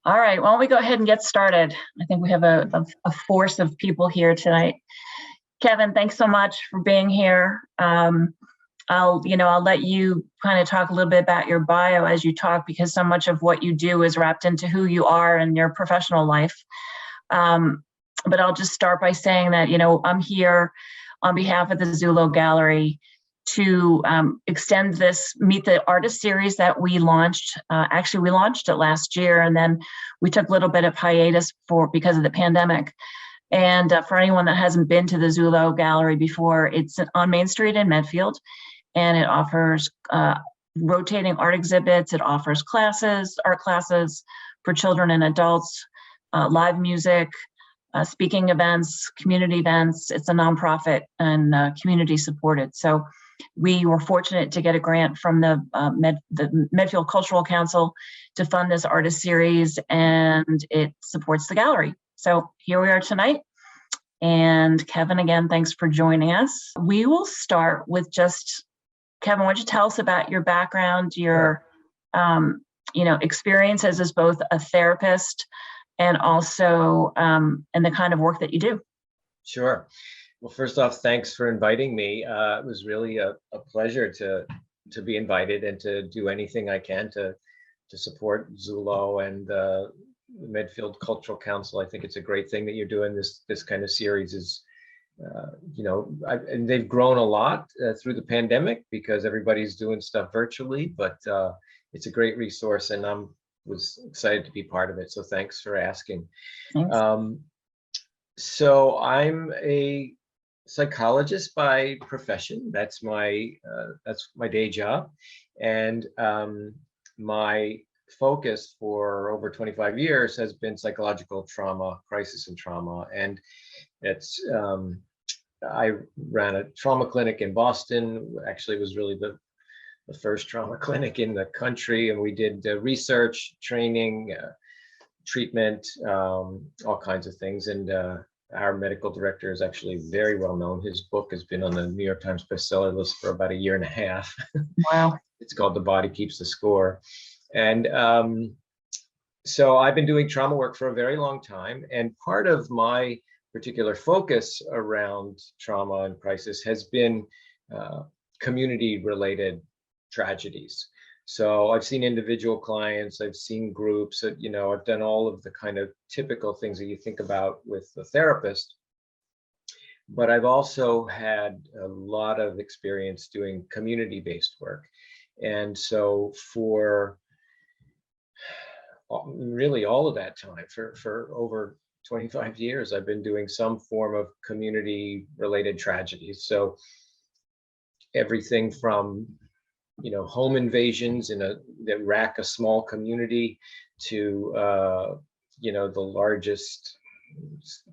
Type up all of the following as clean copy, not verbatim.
All right, why don't we go ahead and get started? I think we have a force of people here tonight. Kevin, thanks so much for being here. I'll let you kind of talk a little bit about your bio as you talk, because so much of what you do is wrapped into who you are and your professional life. But I'll just start by saying that, I'm here on behalf of the Zullo Gallery to extend this Meet the Artist series that we launched. Actually, we launched it last year, and then we took a little bit of hiatus because of the pandemic. And for anyone that hasn't been to the Zullo Gallery before, it's on Main Street in Medfield, and it offers rotating art exhibits. It offers art classes for children and adults, live music, speaking events, community events. It's a nonprofit and community supported. So we were fortunate to get a grant from the Medfield Cultural Council to fund this artist series, and it supports the gallery. So here we are tonight. And Kevin, again, thanks for joining us. We will start with Kevin, why don't you tell us about your background, your experiences as both a therapist and also and the kind of work that you do. Sure. Well, first off, thanks for inviting me. It was really a pleasure to be invited and to do anything I can to support Zullo and the Medfield Cultural Council. I think it's a great thing that you're doing. This kind of series is, and they've grown a lot through the pandemic because everybody's doing stuff virtually, but it's a great resource, and I was excited to be part of it. So thanks for asking. Thanks. So I'm a psychologist by profession. That's my day job, and my focus for over 25 years has been psychological trauma, crisis and trauma, and it's I ran a trauma clinic in Boston. Actually, it was really the first trauma clinic in the country, and we did research, training, treatment, all kinds of things. And our medical director is actually very well known. His book has been on the New York Times bestseller list for about 1.5 years. Wow. It's called The Body Keeps the Score. And so I've been doing trauma work for a very long time. And part of my particular focus around trauma and crisis has been community-related tragedies. So I've seen individual clients, I've seen groups, I've done all of the kind of typical things that you think about with the therapist. But I've also had a lot of experience doing community-based work. And so for really all of that time, for over 25 years, I've been doing some form of community-related tragedies. So everything from home invasions that rack a small community to the largest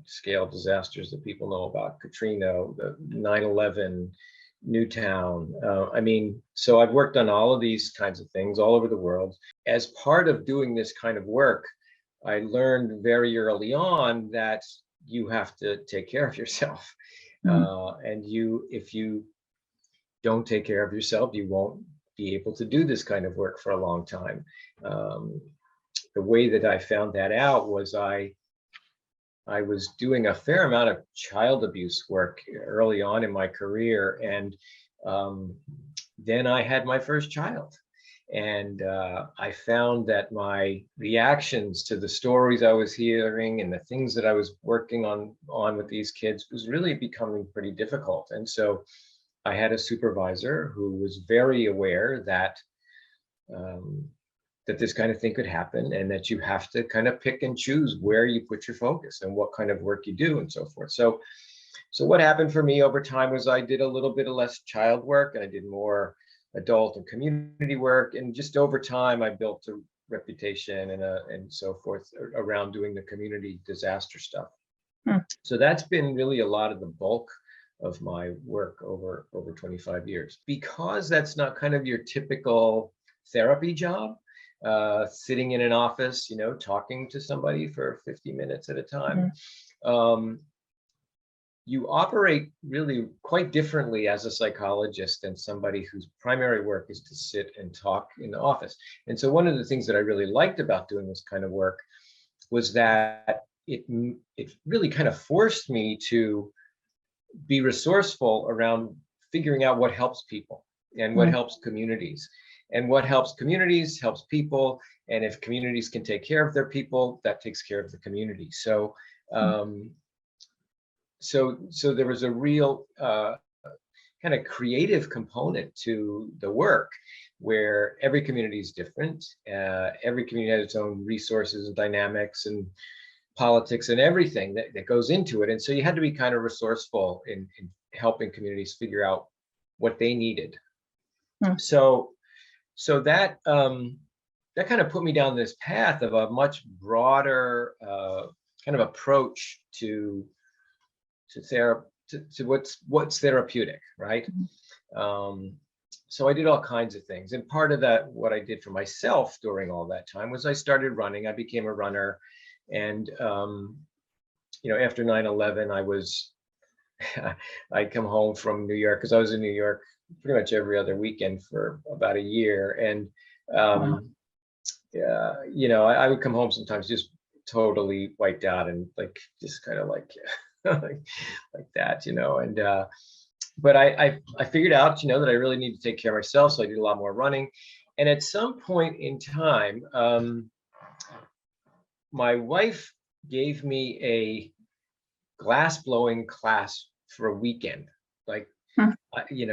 scale disasters that people know about: Katrina, the 9/11, Newtown. So I've worked on all of these kinds of things all over the world. As part of doing this kind of work, I learned very early on that you have to take care of yourself. And if you don't take care of yourself, you won't be able to do this kind of work for a long time. The way that I found that out was I was doing a fair amount of child abuse work early on in my career, and then I had my first child. And I found that my reactions to the stories I was hearing and the things that I was working on with these kids was really becoming pretty difficult. And so I had a supervisor who was very aware that that this kind of thing could happen, and that you have to kind of pick and choose where you put your focus and what kind of work you do and so forth. So what happened for me over time was I did a little bit of less child work, and I did more adult and community work. And just over time, I built a reputation and so forth around doing the community disaster stuff. So that's been really a lot of the bulk of my work over 25 years. Because that's not kind of your typical therapy job, sitting in an office, talking to somebody for 50 minutes at a time. you operate really quite differently as a psychologist than somebody whose primary work is to sit and talk in the office. And so one of the things that I really liked about doing this kind of work was that it really kind of forced me to be resourceful around figuring out what helps people and what helps communities. And what helps communities helps people. And if communities can take care of their people, that takes care of the community. So so there was a real kind of creative component to the work, where every community is different. Every community has its own resources and dynamics and politics and everything that goes into it. And so you had to be kind of resourceful in helping communities figure out what they needed. So that that kind of put me down this path of a much broader kind of approach to what's therapeutic, right? So I did all kinds of things, and part of that, what I did for myself during all that time, was I started running. I became a runner, and after 9/11, I'd come home from New York, because I was in New York pretty much every other weekend for about a year, and I would come home sometimes just totally wiped out and just kind of like that, and but I figured out, that I really need to take care of myself, so I did a lot more running. And at some point in time, my wife gave me a glass blowing class for a weekend.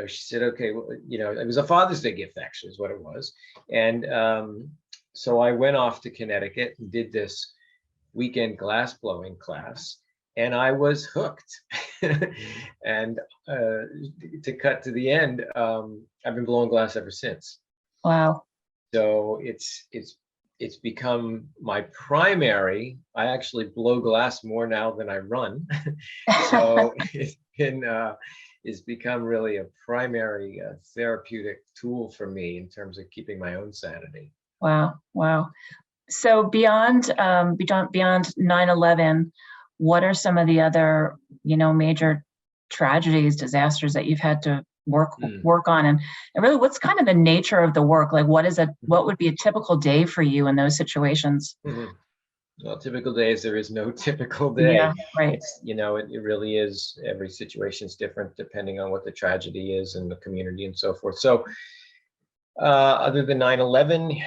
She said, okay, well, it was a Father's Day gift, actually, is what it was. And so I went off to Connecticut and did this weekend glass blowing class, and I was hooked. And to cut to the end, I've been blowing glass ever since. Wow. So it's become my primary. I actually blow glass more now than I run. So it's become really a primary therapeutic tool for me in terms of keeping my own sanity. Wow. So beyond 9/11, what are some of the other, major tragedies, disasters that you've had to work on, and really, what's kind of the nature of the work? Like, what would be a typical day for you in those situations? Well, typical days, there is no typical day. Yeah, right. It's, it really is. Every situation is different depending on what the tragedy is and the community and so forth. So other than 9/11,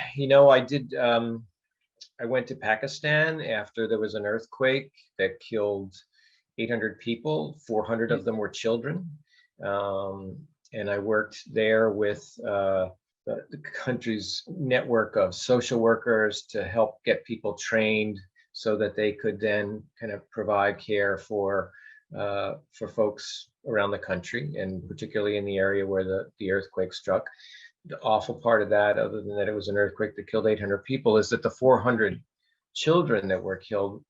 I went to Pakistan after there was an earthquake that killed 800 people. 400 of them were children. And I worked there with the country's network of social workers to help get people trained so that they could then kind of provide care for folks around the country, and particularly in the area where the earthquake struck. The awful part of that, other than that it was an earthquake that killed 800 people, is that the 400 children that were killed,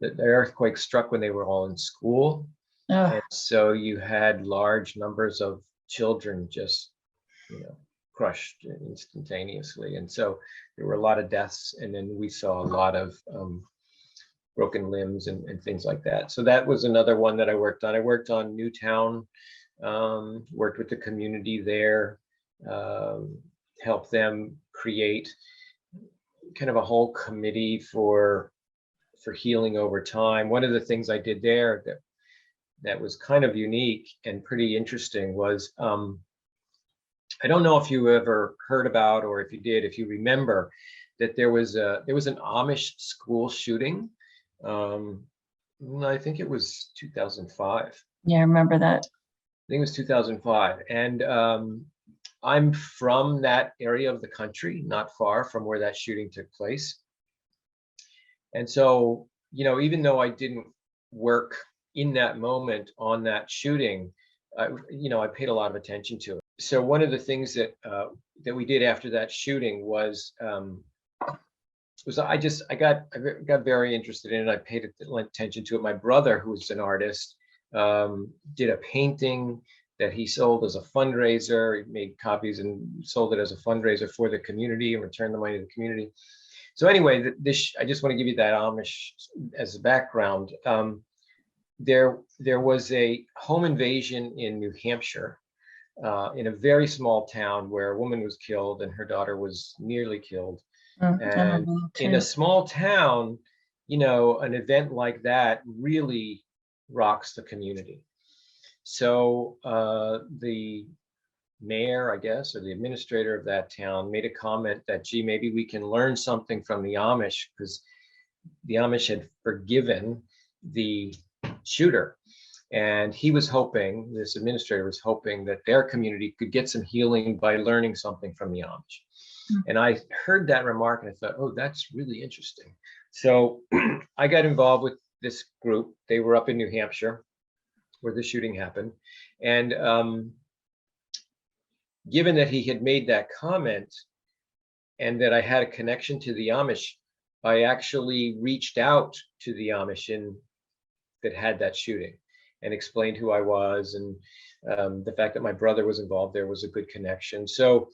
the earthquake struck when they were all in school. And so you had large numbers of children just, crushed instantaneously. And so there were a lot of deaths. And then we saw a lot of broken limbs and things like that. So that was another one that I worked on. I worked on Newtown, worked with the community there, helped them create kind of a whole committee for healing over time. One of the things I did there that was kind of unique and pretty interesting was, I don't know if you ever heard about, or if you did, if you remember, that there was an Amish school shooting. I think it was 2005. Yeah, I remember that. I think it was 2005. And I'm from that area of the country, not far from where that shooting took place. And so, even though I didn't work in that moment on that shooting, I paid a lot of attention to it. So one of the things that we did after that shooting was I got very interested in it. I paid attention to it. My brother, who's an artist, did a painting that he sold as a fundraiser. He made copies and sold it as a fundraiser for the community and returned the money to the community. So anyway, I just want to give you that Amish as a background. there was a home invasion in New Hampshire, in a very small town where a woman was killed and her daughter was nearly killed. And in a small town, you know, an event like that really rocks the community. So the mayor, I guess, or the administrator of that town made a comment that, gee, maybe we can learn something from the Amish, because the Amish had forgiven the shooter. And he was hoping, this administrator was hoping, that their community could get some healing by learning something from the Amish. And I heard that remark and I thought, oh, that's really interesting. So I got involved with this group. They were up in New Hampshire where the shooting happened. And given that he had made that comment and that I had a connection to the Amish, I actually reached out to the Amish that had that shooting and explained who I was, and the fact that my brother was involved there was a good connection. So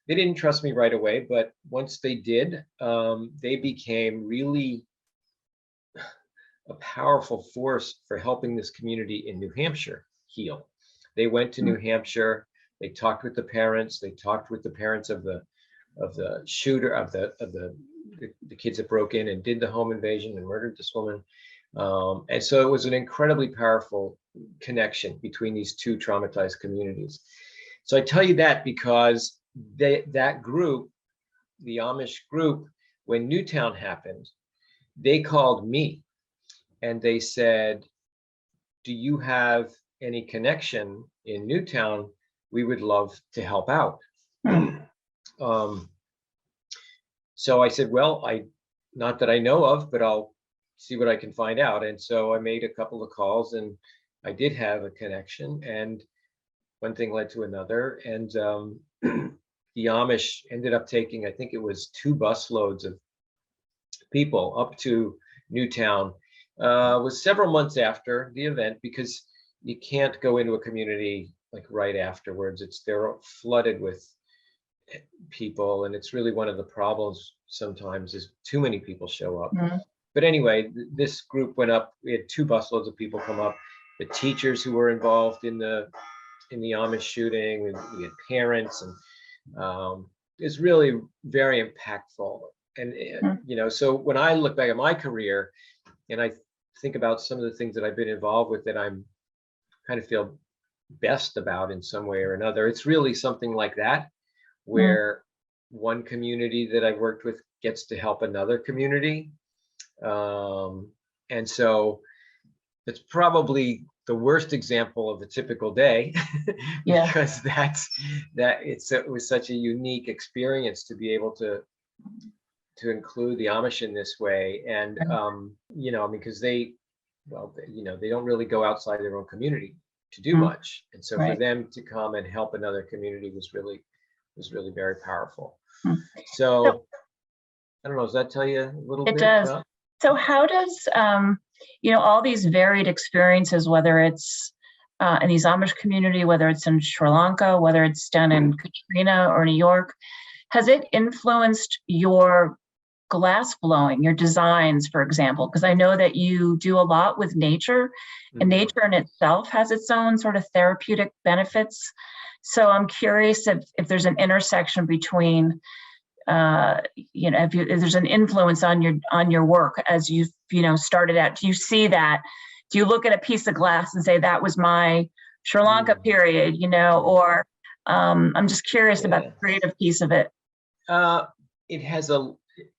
they didn't trust me right away, but once they did, they became really a powerful force for helping this community in New Hampshire heal. They went to New Hampshire, they talked with the parents, they talked with the parents of the shooter, of the kids that broke in and did the home invasion and murdered this woman. And so it was an incredibly powerful connection between these two traumatized communities. So I tell you that because that group, the Amish group, when Newtown happened, they called me and they said, do you have any connection in Newtown? We would love to help out. So I said, well, not that I know of, but I'll see what I can find out. And so I made a couple of calls and I did have a connection, and one thing led to another. And the Amish ended up taking, I think it was 2 bus loads of people up to Newtown. It was several months after the event, because you can't go into a community like right afterwards. They're flooded with people, and it's really one of the problems sometimes is too many people show up. But anyway, this group went up. We had 2 busloads of people come up. The teachers who were involved in the Amish shooting, we had parents, and it's really very impactful. And you know, so when I look back at my career and I think about some of the things that I've been involved with that I'm kind of feel best about in some way or another, it's really something like that, where one community that I've worked with gets to help another community. And so it's probably the worst example of a typical day, because it was such a unique experience to be able to include the Amish in this way. And you know, because they don't really go outside their own community to do much, and so for them to come and help another community was really very powerful. So I don't know, does that tell you a little bit? It does. So how does you know, all these varied experiences, whether it's in these Amish community, whether it's in Sri Lanka, whether it's done in Katrina or New York, has it influenced your glass blowing, your designs, for example? Because I know that you do a lot with nature, and nature in itself has its own sort of therapeutic benefits. So I'm curious if there's an intersection between you know, if there's an influence on your work as you started out. Do you see that? Do you look at a piece of glass and say that was my Sri Lanka period, you know, or I'm just curious about the creative piece of it. It has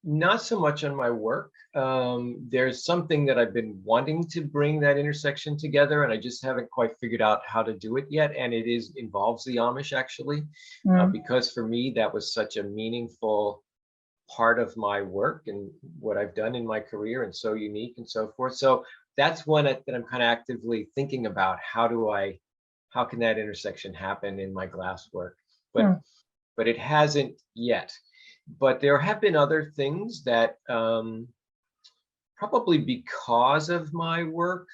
not so much on my work. There's something that I've been wanting to bring that intersection together, and I just haven't quite figured out how to do it yet. And it involves the Amish, actually, because for me, that was such a meaningful part of my work and what I've done in my career, and so unique and so forth. So that's one that I'm kind of actively thinking about. How can that intersection happen in my glass work? But it hasn't yet. But there have been other things that probably because of my work,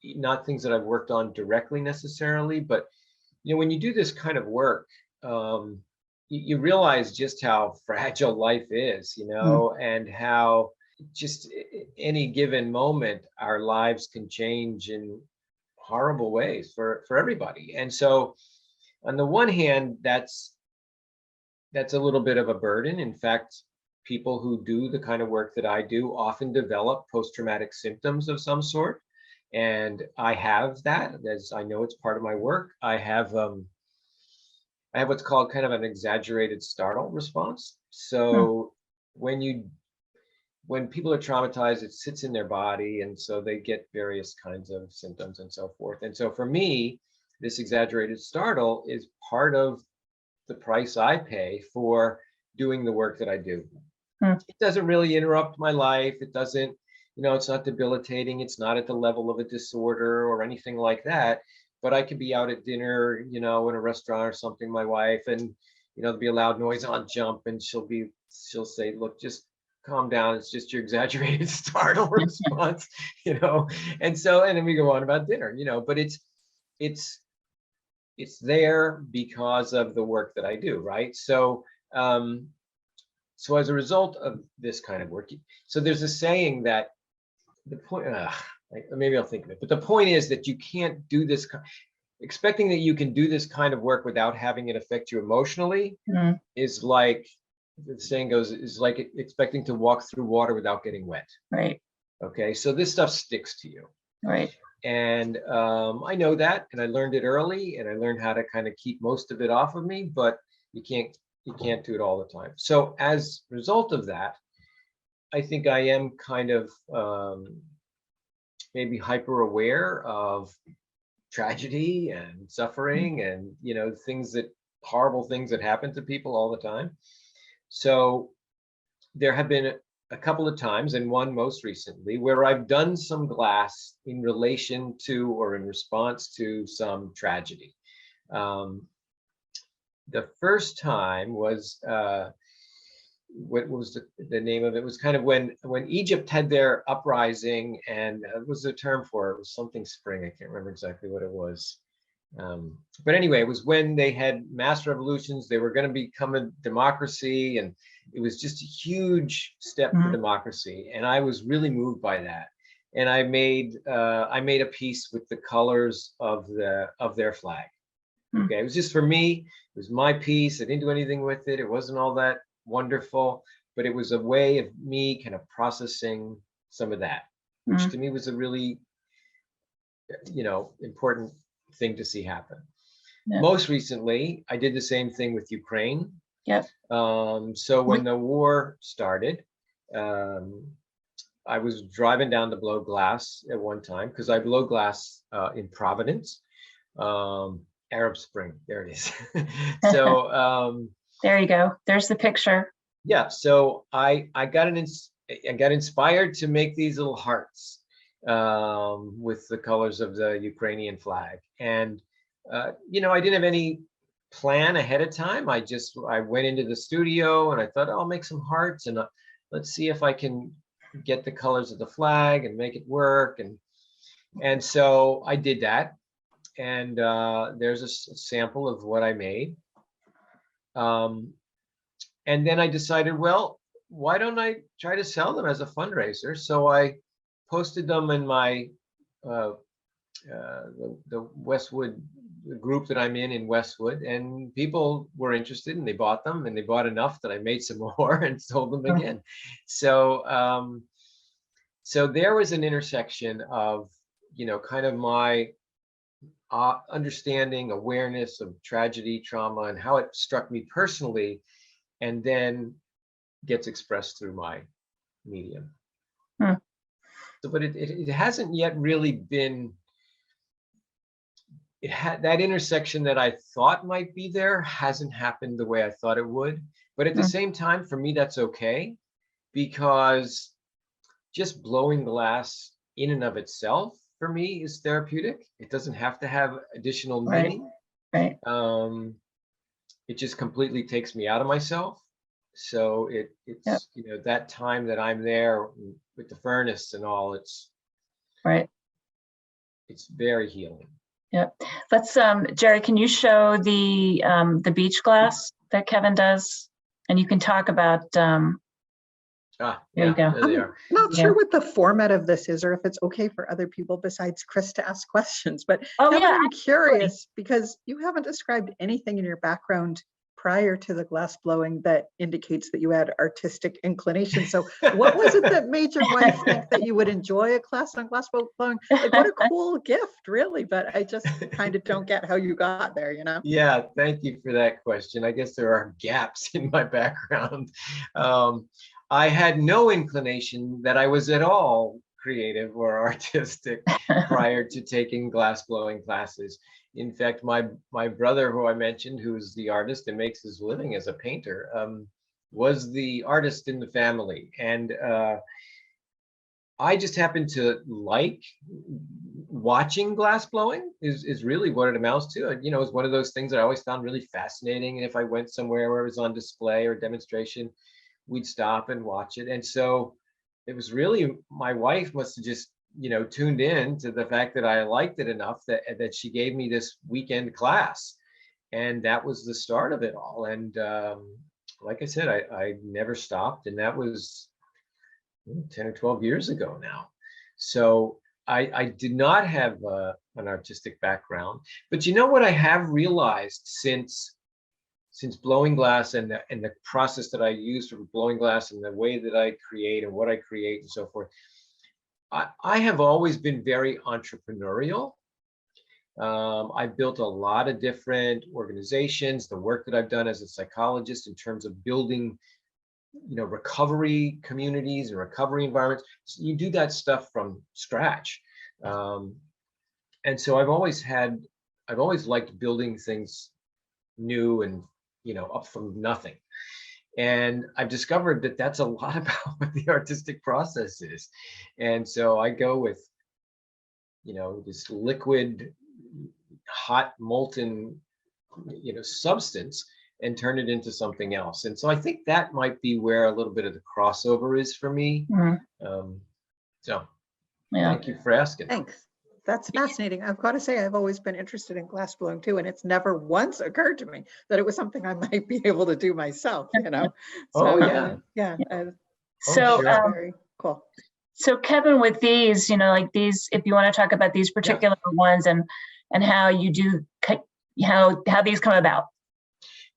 not things that I've worked on directly necessarily, but you know, when you do this kind of work, you realize just how fragile life is, you know, and how just any given moment, our lives can change in horrible ways for everybody. And so on the one hand, that's a little bit of a burden. In fact, people who do the kind of work that I do often develop post-traumatic symptoms of some sort. And I have that, as I know it's part of my work. I have what's called kind of an exaggerated startle response. So when people are traumatized, it sits in their body, and so they get various kinds of symptoms and so forth. And so for me, this exaggerated startle is part of the price I pay for doing the work that I do. It doesn't really interrupt my life. It doesn't, it's not debilitating. It's not at the level of a disorder or anything like that. But I could be out at dinner, in a restaurant or something, my wife, and, there'll be a loud noise on jump, and she'll say, look, just calm down. It's just your exaggerated startle response, and then we go on about dinner, but it's there because of the work that I do, right? So so as a result of this kind of work, so there's a saying that the point, maybe I'll think of it, but the point is that you can't do this, expecting that you can do this kind of work without having it affect you emotionally is like, the saying goes, is like expecting to walk through water without getting wet. Right. Okay, so this stuff sticks to you. Right. And I know that, and I learned it early, and I learned how to kind of keep most of it off of me, but you can't do it all the time. So as a result of that, I think I am kind of maybe hyper aware of tragedy and suffering and, horrible things that happen to people all the time. So there have been a couple of times, and one most recently, where I've done some glass in relation to or in response to some tragedy. The first time was, what was the name of it? It was kind of when Egypt had their uprising, and it was a term for it. It was something spring. I can't remember exactly what it was. But anyway, it was when they had mass revolutions. They were going to become a democracy, and it was just a huge step for democracy. And I was really moved by that. And I made a piece with the colors of their flag. Okay, it was just for me. It was my piece. I didn't do anything with it. It wasn't all that wonderful, but it was a way of me kind of processing some of that, which to me was a really, important thing to see happen. Yeah. Most recently, I did the same thing with Ukraine. Yep. So when the war started, I was driving down to blow glass at one time, because I blow glass in Providence. Arab Spring, there it is. So there you go. There's the picture. Yeah, so I got inspired to make these little hearts with the colors of the Ukrainian flag. And I didn't have any plan ahead of time. I went into the studio and I thought, oh, I'll make some hearts, and let's see if I can get the colors of the flag and make it work. And so I did that. And there's a sample of what I made. And then I decided, well, why don't I try to sell them as a fundraiser? So I posted them in my the Westwood group that I'm in Westwood, and people were interested, and they bought them, and they bought enough that I made some more and sold them again. So so there was an intersection of kind of my understanding, awareness of tragedy, trauma, and how it struck me personally, and then gets expressed through my medium. So, but it hasn't yet really been, that intersection that I thought might be there hasn't happened the way I thought it would. But at the same time, for me, that's okay, because just blowing glass in and of itself, for me, is therapeutic. It doesn't have to have additional meaning. Right. It just completely takes me out of myself. So it's that time that I'm there with the furnace and all, it's very healing. Yep. Let's Jerry, can you show the beach glass that Kevin does, and you can talk about Ah, There you yeah, go. there they I'm are. not Yeah. sure what the format of this is, or if it's okay for other people besides Chris to ask questions, but Oh, Kevin, yeah, I'm curious because you haven't described anything in your background prior to the glass blowing that indicates that you had artistic inclination. So what was it that made your wife think that you would enjoy a class on glass blowing? Like, what a cool gift, really, but I just kind of don't get how you got there, you know? Yeah, thank you for that question. I guess there are gaps in my background. I had no inclination that I was at all creative or artistic prior to taking glass blowing classes. In fact, my brother, who I mentioned, who's the artist and makes his living as a painter, was the artist in the family. And I just happen to like watching glass blowing is really what it amounts to. And, you know, it's one of those things that I always found really fascinating. And if I went somewhere where it was on display or demonstration, we'd stop and watch it. And so it was really, my wife must have just, you know, tuned in to the fact that I liked it enough that she gave me this weekend class. And that was the start of it all. And like I said, I never stopped. And that was 10 or 12 years ago now. So I did not have an artistic background, but you know what I have realized since blowing glass and the process that I use for blowing glass and the way that I create and what I create and so forth, I have always been very entrepreneurial. I've built a lot of different organizations, the work that I've done as a psychologist in terms of building, you know, recovery communities and recovery environments. So you do that stuff from scratch. And so I've always liked building things new and, you know, up from nothing. And I've discovered that that's a lot about what the artistic process is. And so I go with, you know, this liquid, hot, molten, you know, substance and turn it into something else. And so I think that might be where a little bit of the crossover is for me. So Yeah. thank you for asking. Thanks. That's fascinating. I've got to say, I've always been interested in glass blowing too, and it's never once occurred to me that it was something I might be able to do myself, you know? Oh, So, yeah. yeah. So, sure. Very cool. So Kevin, with these, you know, like these, if you want to talk about these particular ones and how you do, how these come about.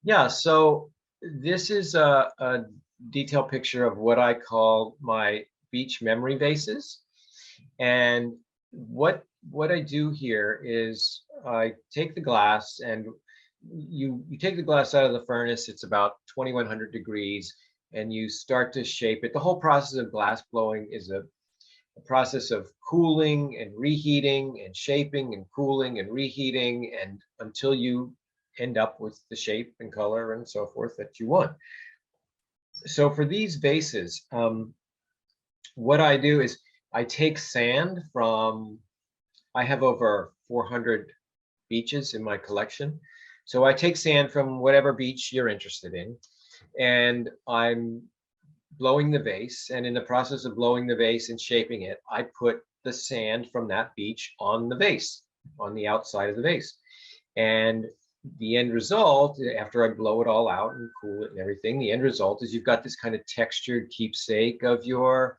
Yeah, so this is a detailed picture of what I call my beach memory vases. And what I do here is I take the glass and you take the glass out of the furnace. It's about 2100 degrees and you start to shape it. The whole process of glass blowing is a process of cooling and reheating and shaping and cooling and reheating, and until you end up with the shape and color and so forth that you want. So for these vases, what I do is I take sand from, I have over 400 beaches in my collection. So I take sand from whatever beach you're interested in, and I'm blowing the vase. And in the process of blowing the vase and shaping it, I put the sand from that beach on the vase, on the outside of the vase. And the end result, after I blow it all out and cool it and everything, the end result is you've got this kind of textured keepsake of your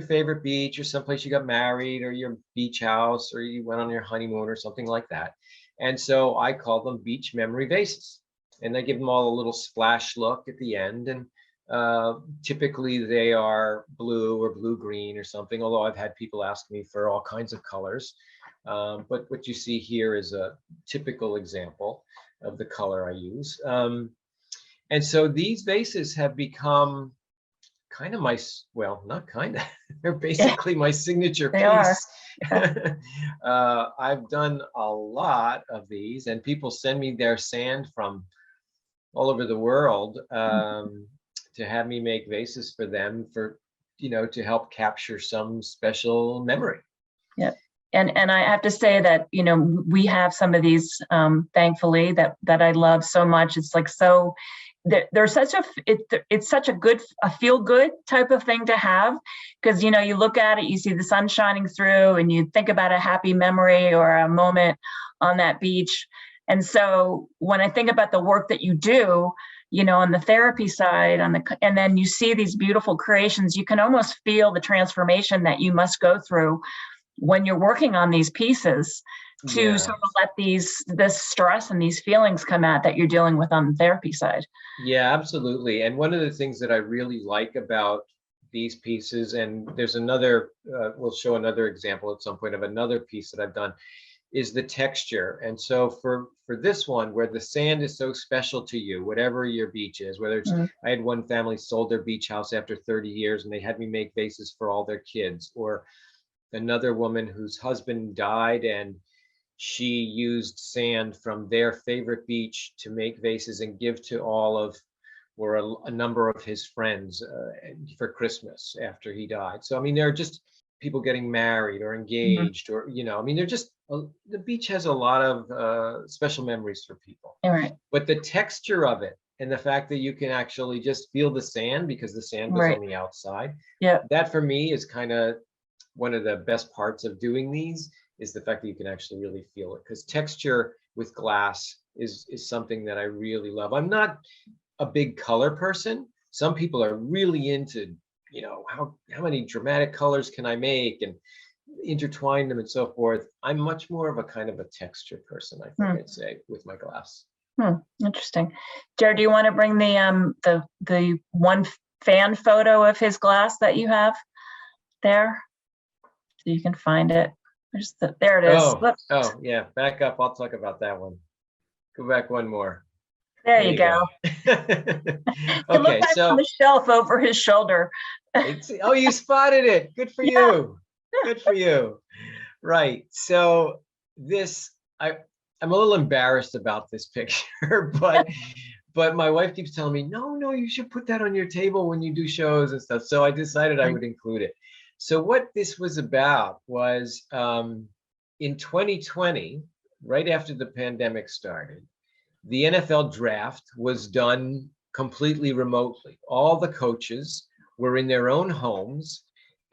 favorite beach, or someplace you got married, or your beach house, or you went on your honeymoon or something like that. And so I call them beach memory vases, and I give them all a little splash look at the end. And typically they are blue or blue-green or something, although I've had people ask me for all kinds of colors. But what you see here is a typical example of the color I use. And so these vases have become kind of my, well, not kind of, they're basically my signature piece. I've done a lot of these, and people send me their sand from all over the world to have me make vases for them, for, you know, to help capture some special memory. Yeah. And I have to say that, you know, we have some of these, thankfully, that I love so much. It's like, so there's such it's such a good, a feel good type of thing to have, because, you know, you look at it, you see the sun shining through, and you think about a happy memory or a moment on that beach. And so when I think about the work that you do, you know, on the therapy side, and then you see these beautiful creations, you can almost feel the transformation that you must go through when you're working on these pieces to sort of let this stress and these feelings come out that you're dealing with on the therapy side. Yeah, absolutely. And one of the things that I really like about these pieces, and there's another, we'll show another example at some point of another piece that I've done, is the texture. And so for this one, where the sand is so special to you, whatever your beach is, whether it's, I had one family sold their beach house after 30 years and they had me make vases for all their kids, or another woman whose husband died and she used sand from their favorite beach to make vases and give to all of, or a number of his friends for Christmas after he died. So, I mean, there are just people getting married or engaged, or, you know, I mean, they're just, the beach has a lot of special memories for people. All right. But the texture of it and the fact that you can actually just feel the sand because the sand goes on the outside. Yeah. That for me is kind of one of the best parts of doing these, is the fact that you can actually really feel it, because texture with glass is something that I really love. I'm not a big color person. Some people are really into, you know, how many dramatic colors can I make and intertwine them and so forth. I'm much more of a kind of a texture person, I think I'd say, with my glass. Interesting. Jared, do you want to bring the one fan photo of his glass that you have there, so you can find it? There it is. Oh yeah, back up. I'll talk about that one. Go back one more. There you go. Okay, so on the shelf over his shoulder. Oh, you spotted it. Good for you. Good for you. Right. So this, I'm a little embarrassed about this picture, but my wife keeps telling me, no, you should put that on your table when you do shows and stuff. So I decided I would include it. So what this was about was in 2020, right after the pandemic started, the NFL draft was done completely remotely. All the coaches were in their own homes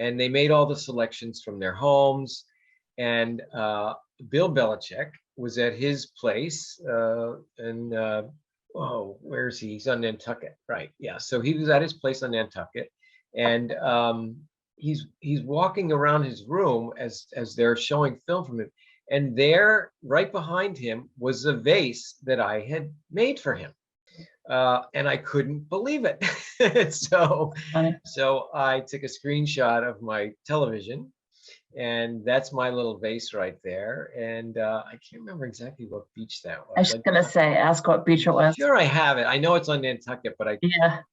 and they made all the selections from their homes. And Bill Belichick was at his place where is he? He's on Nantucket, right? Yeah, so he was at his place on Nantucket, and he's walking around his room as they're showing film from him, and there, right behind him, was a vase that I had made for him, and I couldn't believe it. So I took a screenshot of my television, and that's my little vase right there. And I can't remember exactly what beach that was. I was gonna say, ask what beach it was. Sure, I have it. I know it's on Nantucket, but I can't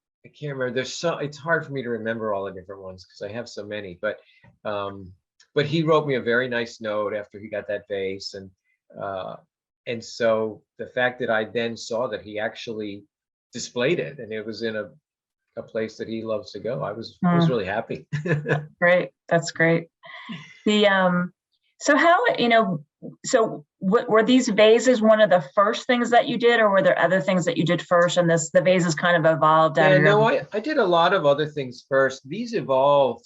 remember. It's hard for me to remember all the different ones because I have so many. But he wrote me a very nice note after he got that vase, and so the fact that I then saw that he actually displayed it and it was in a place that he loves to go, I was really happy. That's great. That's great. So how, so were these vases one of the first things that you did, or were there other things that you did first, and the vases kind of evolved? I did a lot of other things first. These evolved.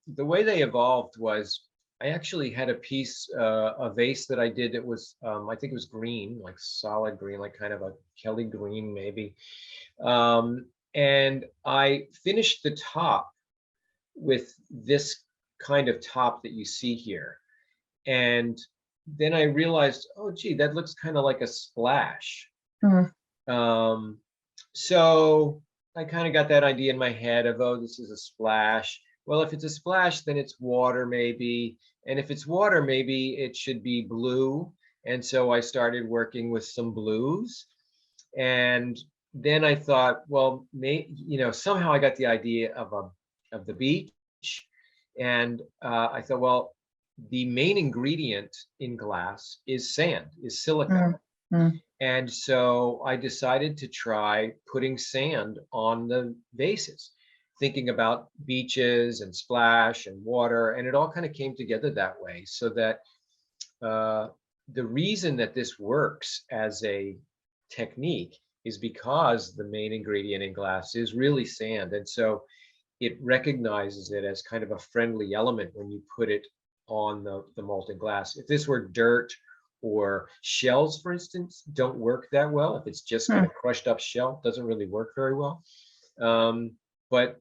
The way they evolved was I actually had a piece, a vase that I did that was, I think it was green, like solid green, like kind of a Kelly green maybe. And I finished the top with this kind of top that you see here. And then I realized, oh, gee, that looks kind of like a splash. So I kind of got that idea in my head of, oh, this is a splash. Well, if it's a splash, then it's water maybe. And if it's water, maybe it should be blue. And so I started working with some blues. And then I thought, well, somehow I got the idea of the beach. And I thought, well, the main ingredient in glass is sand, is silica. And so I decided to try putting sand on the vases, thinking about beaches and splash and water, and it all kind of came together that way. So that the reason that this works as a technique is because the main ingredient in glass is really sand. And so it recognizes it as kind of a friendly element when you put it on the molten glass. If this were dirt or shells, for instance, don't work that well. If it's just kind of crushed up shell, it doesn't really work very well. But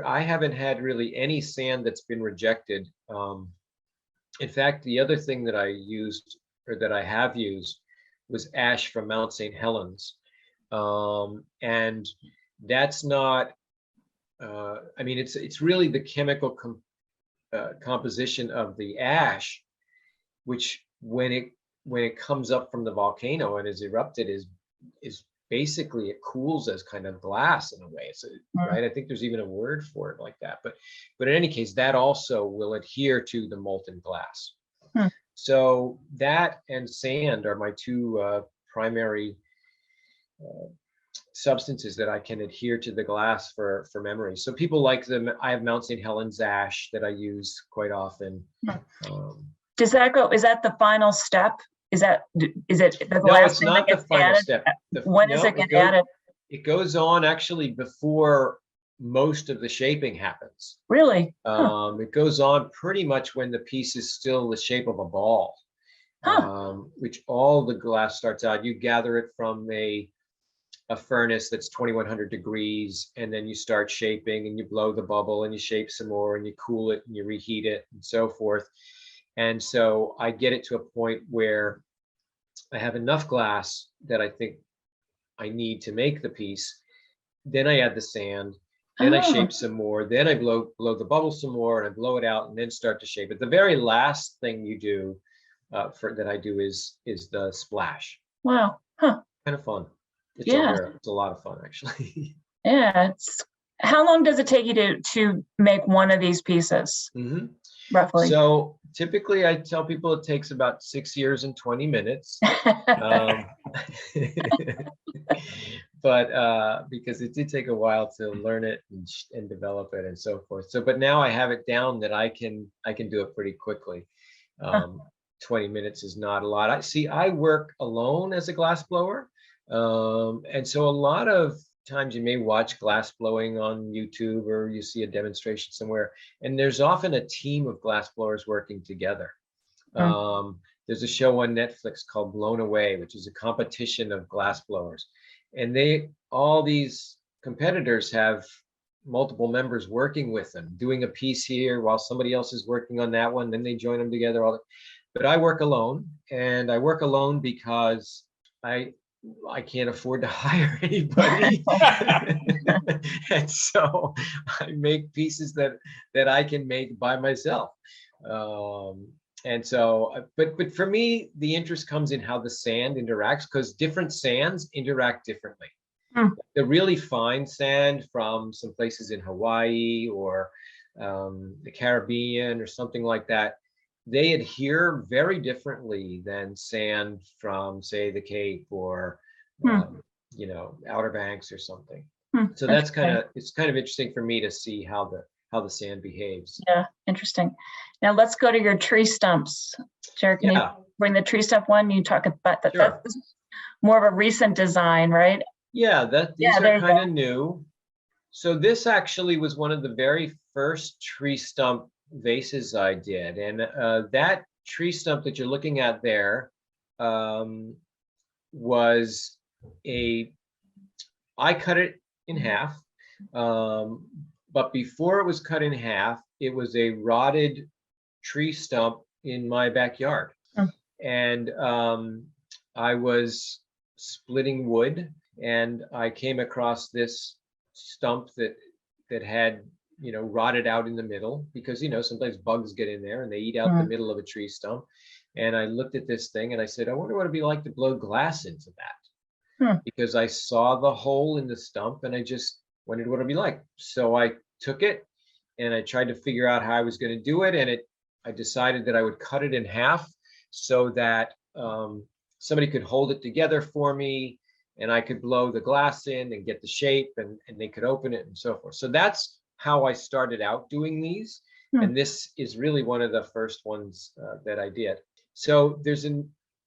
I haven't had really any sand that's been rejected. In fact, the other thing that I used, or that I have used, was ash from Mount St. Helens. And that's not, I mean, it's really the chemical composition of the ash, which when it comes up from the volcano and is erupted, is basically, it cools as kind of glass in a way. So, right, I think there's even a word for it like that. But in any case, that also will adhere to the molten glass. So that and sand are my two primary substances that I can adhere to the glass for memory. So people like them. I have Mount St. Helens ash that I use quite often. Does that go? Is that the final step? Is it the No, last it's thing not that the gets final added? step. When does it get added? It goes on actually before most of the shaping happens. Really? It goes on pretty much when the piece is still the shape of a ball, which all the glass starts out. You gather it from a furnace that's 2100 degrees, and then you start shaping, and you blow the bubble, and you shape some more, and you cool it, and you reheat it, and so forth. And so I get it to a point where I have enough glass that I think I need to make the piece. Then I add the sand, then I shape some more, then I blow the bubble some more, and I blow it out, and then start to shape it. The very last thing you do that I do is the splash. Wow. Kind of fun. It's a lot of fun, actually. Yeah. How long does it take you to make one of these pieces? Roughly. So typically I tell people it takes about 6 years and 20 minutes. But because it did take a while to learn it and develop it and so forth. So, but now I have it down that I can do it pretty quickly. 20 minutes is not a lot. I work alone as a glass blower. And so a lot of times you may watch glass blowing on YouTube, or you see a demonstration somewhere, and there's often a team of glass blowers working together. There's a show on Netflix called Blown Away, which is a competition of glass blowers, and all these competitors have multiple members working with them, doing a piece here while somebody else is working on that one. Then they join them together. But I work alone, and I work alone because I can't afford to hire anybody. And so I make pieces that I can make by myself. And so, but for me, the interest comes in how the sand interacts, because different sands interact differently. The really fine sand from some places in Hawaii or the Caribbean or something like that, they adhere very differently than sand from, say, the Cape or Outer Banks or something. So it's kind of interesting for me to see how the sand behaves. Yeah, interesting. Now let's go to your tree stumps. Jared, can you bring the tree stump one? You talk about that. Sure. That's more of a recent design, right? Yeah, these are kind of new. So this actually was one of the very first tree stump vases I did, and that tree stump that you're looking at there was I cut it in half, but before it was cut in half, it was a rotted tree stump in my backyard. And I was splitting wood, and I came across this stump that had rotted out in the middle, because sometimes bugs get in there and they eat out the middle of a tree stump. And I looked at this thing and I said, I wonder what it'd be like to blow glass into that. Because I saw the hole in the stump and I just wondered what it'd be like. So I took it and I tried to figure out how I was going to do it. And I decided that I would cut it in half so that somebody could hold it together for me, and I could blow the glass in and get the shape, and they could open it and so forth. So that's how I started out doing these. And this is really one of the first ones that I did. So there's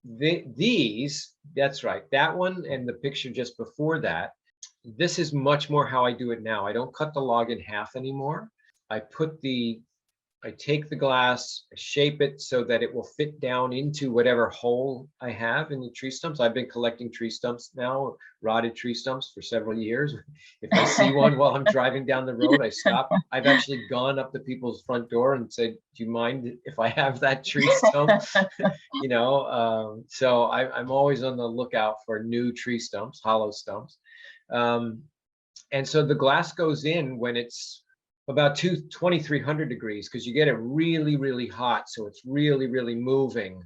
these, that's right, that one and the picture just before that. This is much more how I do it now. I don't cut the log in half anymore. I put the I take the glass, I shape it so that it will fit down into whatever hole I have in the tree stumps. I've been collecting tree stumps now, rotted tree stumps for several years. If I see one while I'm driving down the road, I stop. I've actually gone up to people's front door and said, do you mind if I have that tree stump? You know, so I'm always on the lookout for new tree stumps, hollow stumps. And so the glass goes in when it's about 2,300 degrees, because you get it really, really hot. So it's really, really moving,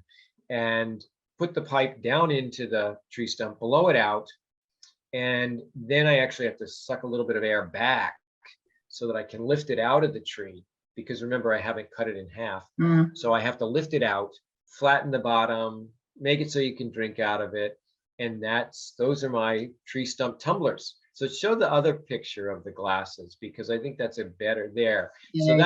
and put the pipe down into the tree stump, blow it out. And then I actually have to suck a little bit of air back so that I can lift it out of the tree, because remember, I haven't cut it in half. So I have to lift it out, flatten the bottom, make it so you can drink out of it. And those are my tree stump tumblers. So show the other picture of the glasses, because I think that's a better there. So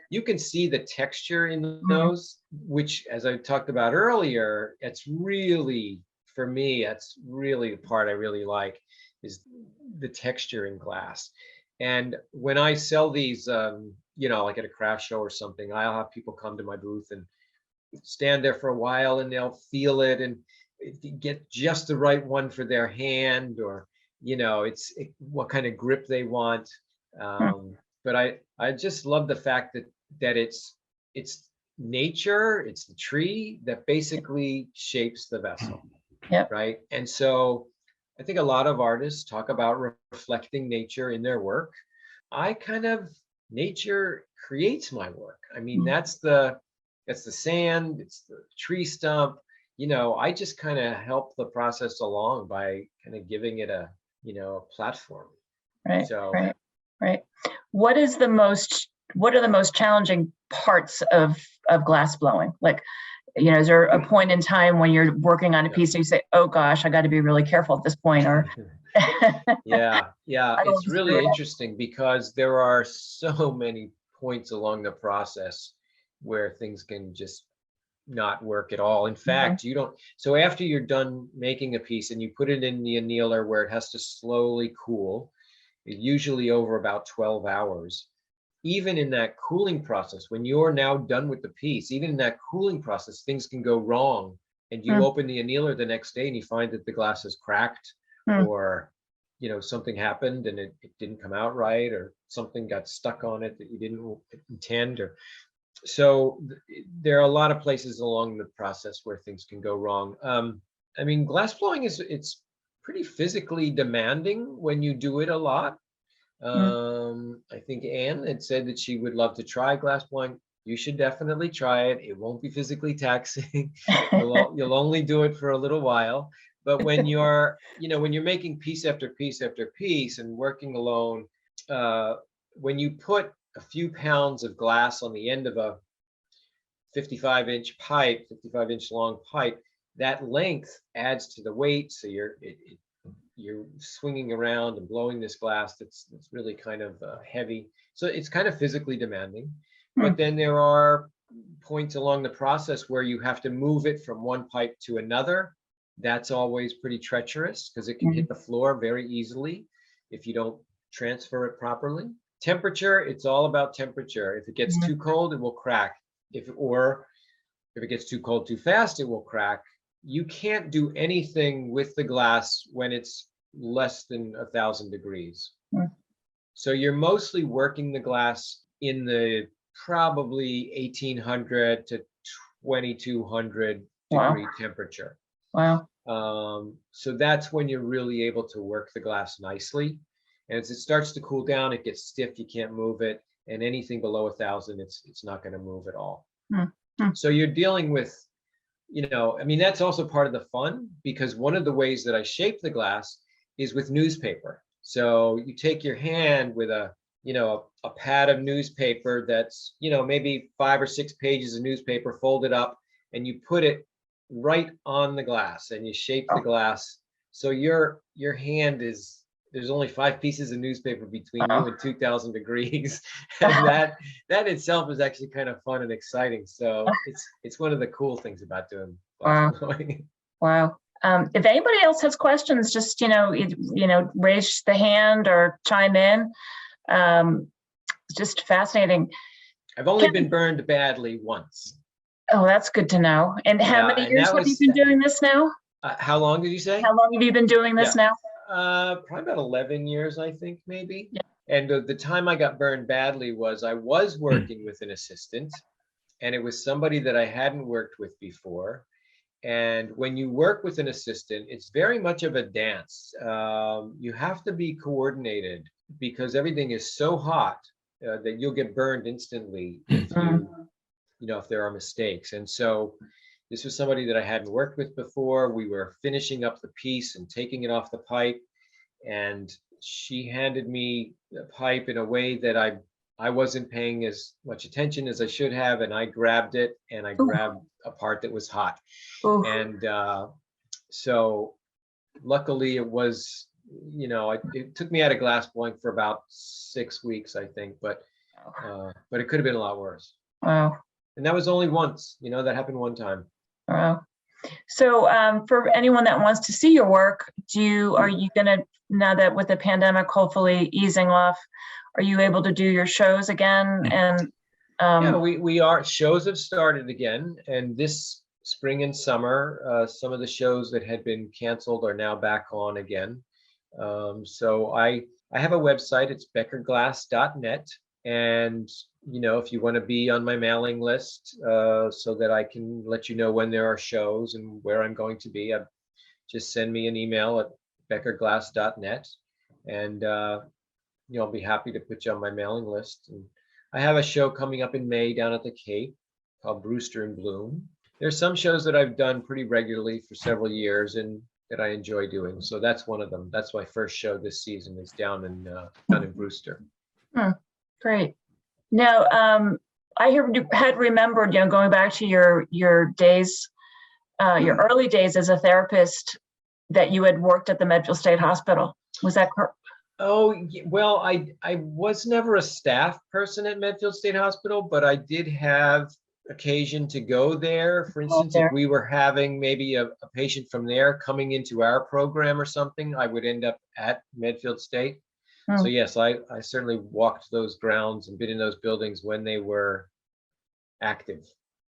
you can see the texture in those, which, as I talked about earlier, it's really, for me, that's really the part I really like, is the texture in glass. And when I sell these, you know, like at a craft show or something, I'll have people come to my booth and stand there for a while, and they'll feel it and get just the right one for their hand, or you know, what kind of grip they want. But I just love the fact that it's nature, it's the tree that basically shapes the vessel. Right. And so I think a lot of artists talk about reflecting nature in their work. Nature creates my work. I mean, that's the sand, it's the tree stump. You know, I just kind of help the process along by kind of giving it a platform. Right. So, right. What are the most challenging parts of glass blowing? Like, you know, is there a point in time when you're working on a piece and you say, oh gosh, I got to be really careful at this point? Or yeah, it's really interesting, because there are so many points along the process where things can just not work at all. In fact, you don't. So after you're done making a piece and you put it in the annealer where it has to slowly cool, usually over about 12 hours, even in that cooling process, when you're now done with the piece, even in that cooling process, things can go wrong. And you open the annealer the next day and you find that the glass is cracked, or, you know, something happened and it didn't come out right, or something got stuck on it that you didn't intend, or so there are a lot of places along the process where things can go wrong. I mean, glass blowing it's pretty physically demanding when you do it a lot. I think Anne had said that she would love to try glass blowing. You should definitely try it. It won't be physically taxing. You'll only do it for a little while. But when you're making piece after piece after piece and working alone, when you put a few pounds of glass on the end of a 55-inch long pipe, that length adds to the weight. So you're swinging around and blowing this glass that's really kind of heavy. So it's kind of physically demanding. But then there are points along the process where you have to move it from one pipe to another. That's always pretty treacherous, because it can hit the floor very easily if you don't transfer it properly. Temperature, it's all about temperature. If it gets too cold, it will crack. If it gets too cold too fast, it will crack. You can't do anything with the glass when it's less than 1,000 degrees. So you're mostly working the glass in the probably 1,800 to 2,200 degree temperature. Wow. So that's when you're really able to work the glass nicely. And as it starts to cool down, it gets stiff, you can't move it. And anything below 1,000, it's not going to move at all. So you're dealing with, I mean, that's also part of the fun, because one of the ways that I shape the glass is with newspaper. So you take your hand with a pad of newspaper that's, maybe 5 or 6 pages of newspaper folded up, and you put it right on the glass and you shape the glass. So your hand is, there's only 5 pieces of newspaper between you and 2,000 degrees. And that itself is actually kind of fun and exciting. So it's one of the cool things about doing glass blowing. Wow. If anybody else has questions, just raise the hand or chime in. Just fascinating. I've only been burned badly once. Oh, that's good to know. And how Yeah, many and years that have you was- been doing this now? How long did you say? How long have you been doing this now? Probably about 11 years, I think, maybe. Yeah. And the time I got burned badly was I was working with an assistant, and it was somebody that I hadn't worked with before. And when you work with an assistant, it's very much of a dance. You have to be coordinated because everything is so hot that you'll get burned instantly if if there are mistakes. And so this was somebody that I hadn't worked with before. We were finishing up the piece and taking it off the pipe, and she handed me the pipe in a way that I wasn't paying as much attention as I should have, and I grabbed it, and I grabbed a part that was hot. Ooh. And so luckily it was, it took me out of glassblowing for about 6 weeks, I think, but it could have been a lot worse. Wow. And that was only once, that happened one time. Wow. So for anyone that wants to see your work, are you gonna, now that with the pandemic hopefully easing off, are you able to do your shows again? And yeah, we are. Shows have started again, and this spring and summer, some of the shows that had been canceled are now back on again. So I have a website. It's beckerglass.net, and if you want to be on my mailing list, so that I can let you know when there are shows and where I'm going to be, just send me an email at beckerglass.net, and I'll be happy to put you on my mailing list. And I have a show coming up in May down at the Cape called Brewster and Bloom. There's some shows that I've done pretty regularly for several years and that I enjoy doing. So that's one of them. That's my first show this season, is down in Brewster. Great. Now, I had remembered, going back to your days, your early days as a therapist, that you had worked at the Medfield State Hospital. Was that correct? Oh, well, I was never a staff person at Medfield State Hospital, but I did have occasion to go there. For instance, if we were having maybe a patient from there coming into our program or something, I would end up at Medfield State. So yes, I certainly walked those grounds and been in those buildings when they were active.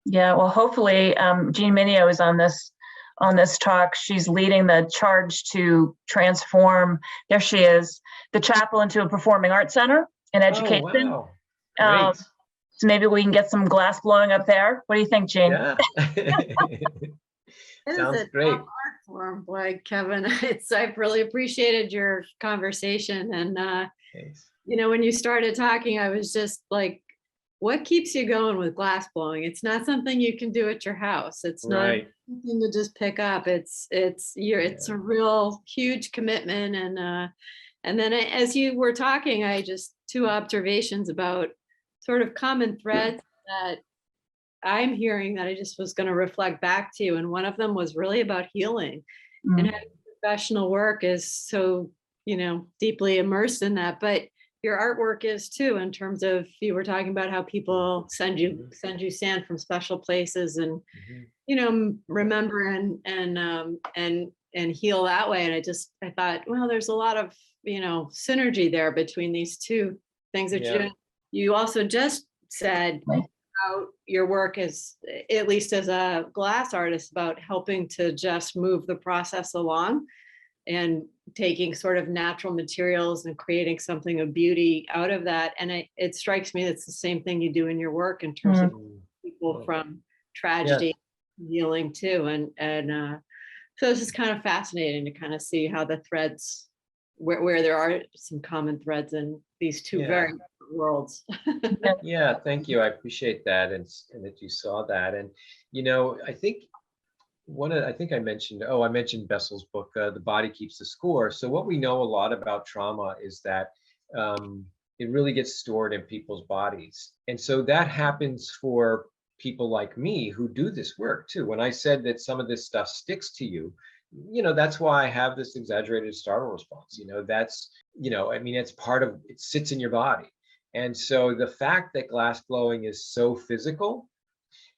Yeah, well, hopefully Jean Mineo is on this talk. She's leading the charge to transform, there she is, the chapel into a performing arts center in education. Oh, wow. Great. So maybe we can get some glass blowing up there. What do you think, Jean? Yeah. Sounds great. Art form, boy, Kevin. I've really appreciated your conversation, and when you started talking, I was just like, what keeps you going with glass blowing? It's not something you can do at your house. It's not something to just pick up. It's a real huge commitment. And then as you were talking, I just, two observations about sort of common threads that I'm hearing that I just was going to reflect back to you. And one of them was really about healing, and how professional work is so, deeply immersed in that. But your artwork is too, in terms of, you were talking about how people send you sand from special places, and remember and heal that way. And I thought, well, there's a lot of synergy there between these two things that you also just said about your work as, at least as a glass artist, about helping to just move the process along and taking sort of natural materials and creating something of beauty out of that. And it strikes me that's the same thing you do in your work in terms of people from tragedy, healing too. And so this is kind of fascinating to kind of see how the threads, where there are some common threads in these two very different worlds. Yeah, thank you. I appreciate that, and that you saw that. And I think I mentioned Bessel's book, The Body Keeps the Score. So what we know a lot about trauma is that it really gets stored in people's bodies. And so that happens for people like me who do this work too. When I said that some of this stuff sticks to you, that's why I have this exaggerated startle response. It's part of, it sits in your body. And so the fact that glass blowing is so physical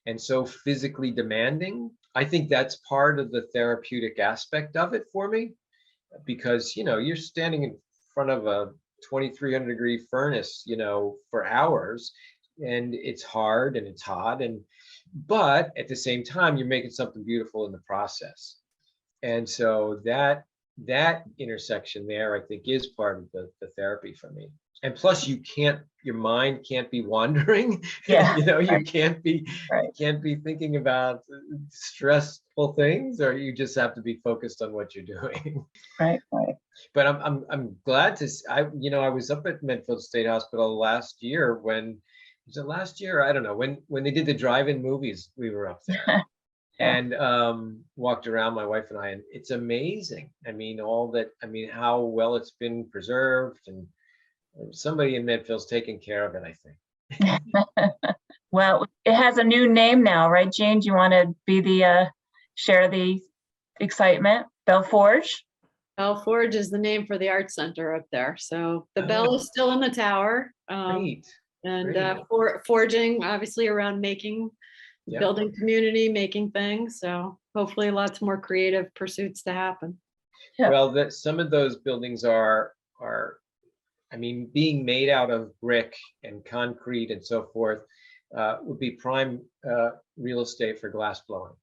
and so physically demanding, I think that's part of the therapeutic aspect of it for me, because you're standing in front of a 2,300 degree furnace, for hours. and it's hard and it's hot, but at the same time, you're making something beautiful in the process. And so that intersection there, I think, is part of the therapy for me. And plus, your mind can't be wandering. Yeah, You can't be right. thinking about stressful things, or you just have to be focused on what you're doing. Right. But I'm glad to. I was up at Medfield State Hospital last year when. Was it last year? I don't know. When they did the drive-in movies, we were up there. And walked around, my wife and I, and it's amazing. I mean, how well it's been preserved, and somebody in Medfield's taking care of it, I think. Well, it has a new name now, right, Jean? Do you want to be share the excitement? Bell Forge? Bell Forge is the name for the art center up there. So the bell is still in the tower. Great. And Great. forging, obviously, around making, Yep. building community, making things. So hopefully lots more creative pursuits to happen. Yeah. Well, some of those buildings are, I mean, being made out of brick and concrete and so forth, would be prime real estate for glass blowing.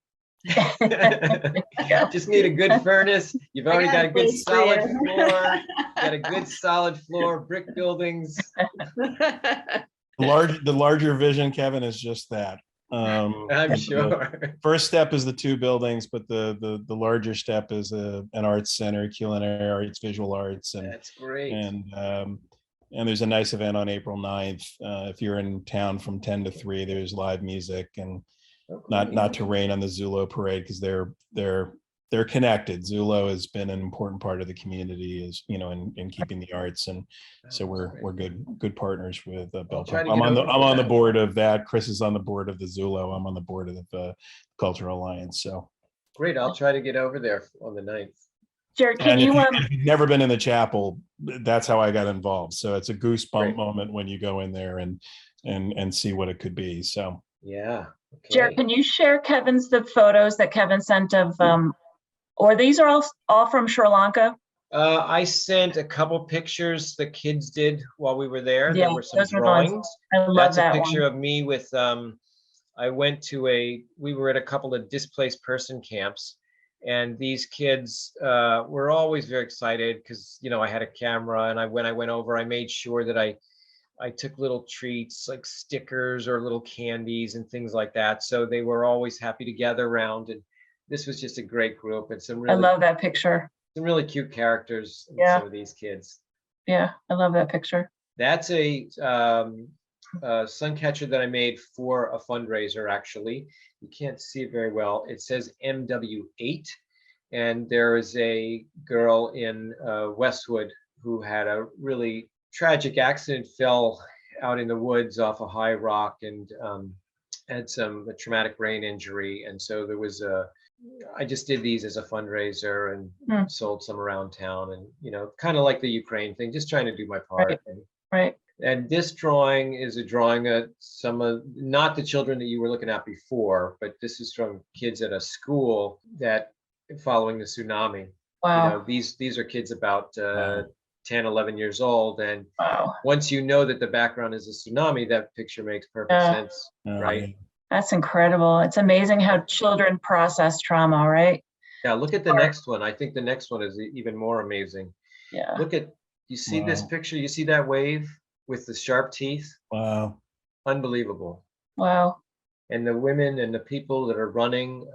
Just need a good furnace. You've already got a good solid floor. Got a good solid floor, brick buildings. The larger vision, Kevin, is just that. I'm sure. First step is the 2 buildings, but the larger step is an arts center, culinary arts, visual arts, and that's great. And there's a nice event on April 9th. If you're in town from 10 to 3, there's live music, and not to rain on the Zullo parade, because they're connected. Zullo has been an important part of the community, in keeping the arts, and so we're good partners with Bell. I'm on the board of that. Chris is on the board of the Zullo. I'm on the board of the Cultural Alliance. So great. I'll try to get over there on the 9th. Jared, can you? If you've never been in the chapel, that's how I got involved. So it's a goosebump moment when you go in there and see what it could be. So yeah. Okay. Jared, can you share the photos that Kevin sent of, or these are all from Sri Lanka? I sent a couple pictures the kids did while we were there. Yeah, there were some those were drawings. I love That's that a picture one. of me with, we were at a couple of displaced person camps, and these kids were always very excited because, I had a camera, and when I went over, I made sure that I took little treats like stickers or little candies and things like that. So they were always happy to gather around, and this was just a great group, and I love that picture. Some really cute characters in some of these kids. Yeah, I love that picture. That's a sun catcher that I made for a fundraiser, actually. You can't see it very well. It says MW8, and there is a girl in Westwood who had a really tragic accident, fell out in the woods off a high rock, and had a traumatic brain injury. And so I just did these as a fundraiser and sold some around town, and kind of like the Ukraine thing, just trying to do my part. Right. And this drawing is a drawing of not the children that you were looking at before, but this is from kids at a school that following the tsunami. Wow. These are kids about 10, 11 years old. And wow. Once you know that the background is a tsunami, that picture makes perfect sense, right? That's incredible. It's amazing how children process trauma, right? Yeah, look at the next one. I think the next one is even more amazing. Yeah. You see this picture? You see that wave with the sharp teeth? Wow. Unbelievable. Wow. And the women and the people that are running,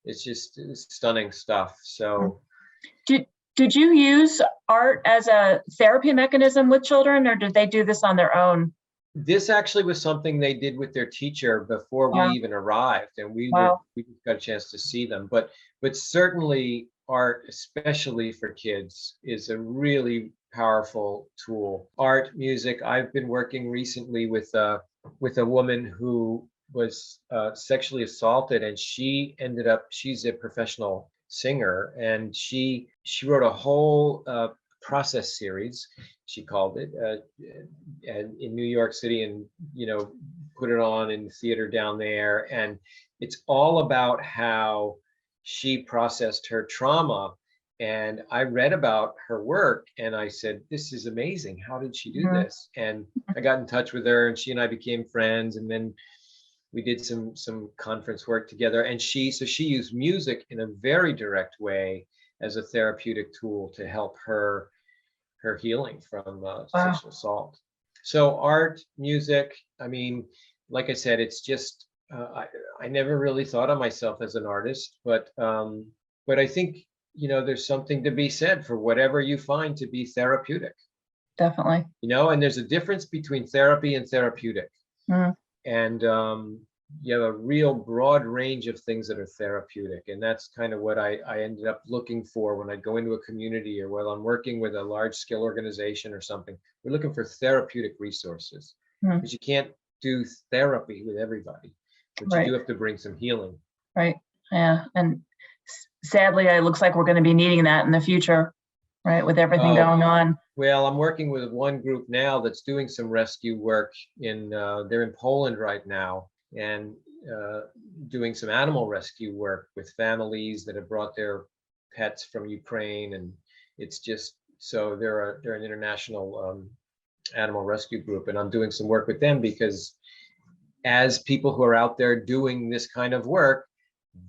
it's stunning stuff. So did you use art as a therapy mechanism with children, or did they do this on their own? This actually was something they did with their teacher before we even arrived, and we got a chance to see them. But certainly art, especially for kids, is a really powerful tool. Art, music. I've been working recently with a woman who was sexually assaulted, and she's a professional singer, and she wrote a whole process series, she called it, and in New York City, and put it on in the theater down there. And it's all about how she processed her trauma And I read about her work and I said, this is amazing. How did she do this? And I got in touch with her and she and I became friends. And then we did some conference work together. And she used music in a very direct way as a therapeutic tool to help her healing from sexual assault. So art, music, I mean, like I said, it's just, I never really thought of myself as an artist, but I think, you know, there's something to be said for whatever you find to be therapeutic. Definitely. You know, and there's a difference between therapy and therapeutic. And you have a real broad range of things that are therapeutic. And that's kind of what I ended up looking for when I go into a community or while I'm working with a large scale organization or something. We're looking for therapeutic resources because you can't do therapy with everybody, but you do have to bring some healing. Right. Yeah. And sadly, it looks like we're going to be needing that in the future, right? With everything going on. Well, I'm working with one group now that's doing some rescue work they're in Poland right now and doing some animal rescue work with families that have brought their pets from Ukraine. And it's just, so they're an international animal rescue group. And I'm doing some work with them because as people who are out there doing this kind of work,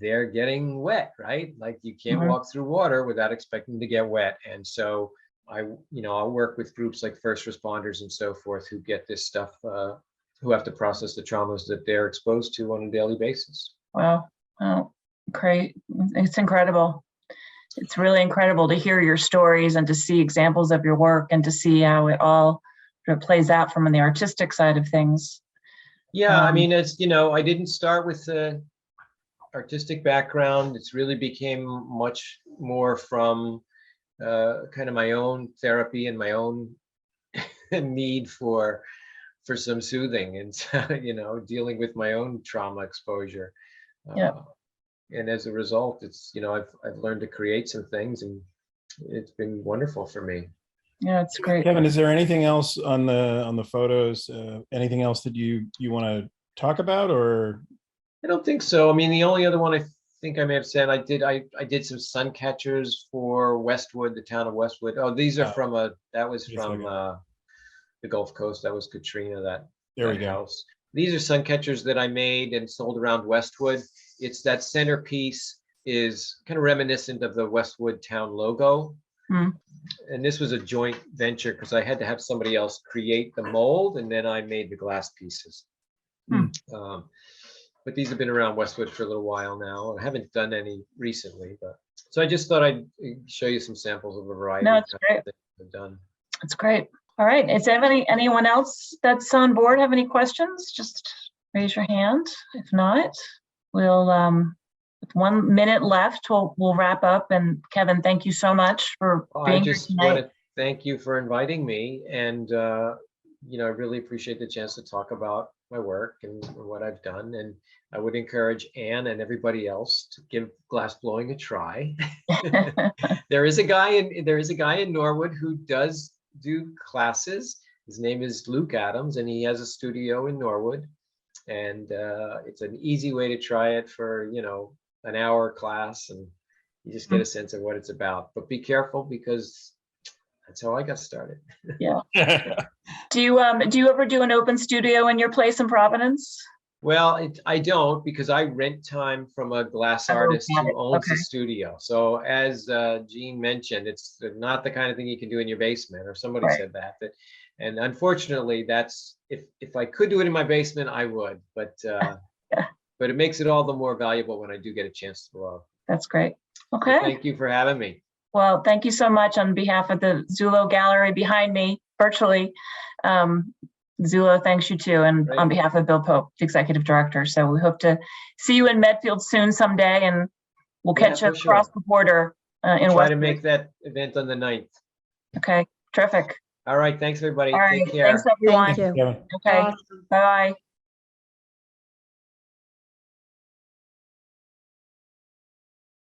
they're getting wet, right? Like you can't walk through water without expecting to get wet. And so I'll work with groups like first responders and so forth who get this stuff, who have to process the traumas that they're exposed to on a daily basis. Wow. Oh, great. It's incredible. It's really incredible to hear your stories and to see examples of your work and to see how it all sort of plays out from the artistic side of things. Yeah, I mean, it's, you know, I didn't start with the artistic background. It's really became much more from kind of my own therapy and my own need for some soothing and, you know, dealing with my own trauma exposure. And as a result, it's, you know, I've learned to create some things and it's been wonderful for me. Yeah, it's great. Kevin, is there anything else on the photos? Anything else that you want to talk about, or? I don't think so. I mean, the only other one I think I may have said I did some sun catchers for Westwood, the town of Westwood. Oh, these are from that was from the Gulf Coast. That was Katrina. There we go. House. These are sun catchers that I made and sold around Westwood. It's that centerpiece is kind of reminiscent of the Westwood town logo. And this was a joint venture because I had to have somebody else create the mold and then I made the glass pieces. But these have been around Westwood for a little while now. I haven't done any recently, but so I just thought I'd show you some samples of a variety of great. things I've done. That's great. All right. Is anyone else that's on board have any questions? Just raise your hand. If not, we'll with 1 minute left, we'll wrap up. And Kevin, thank you so much for being here tonight. I just want to thank you for inviting me, and you know, I really appreciate the chance to talk about my work and what I've done. And I would encourage Anne and everybody else to give glassblowing a try. There is a guy in Norwood who does do classes. His name is Luke Adams, and he has a studio in Norwood. And it's an easy way to try it for, you know, an hour class, and you just get a sense of what it's about. But be careful because that's how I got started. Yeah. Do you ever do an open studio in your place in Providence? Well, I don't, because I rent time from a glass artist who owns the studio. So as Jean mentioned, it's not the kind of thing you can do in your basement, or somebody said that. And unfortunately, that's if I could do it in my basement, I would. But but it makes it all the more valuable when I do get a chance to blow. That's great. Okay. So thank you for having me. Well, thank you so much on behalf of the Zullo Gallery behind me, virtually. Zullo thanks you too, and on behalf of Bill Pope, the Executive Director. So we hope to see you in Medfield soon someday, and we'll catch you across the border in Try to make that event on the 9th. Okay, terrific. All right, thanks everybody. All right, take care. thanks everyone. Thank you. Okay, bye-bye.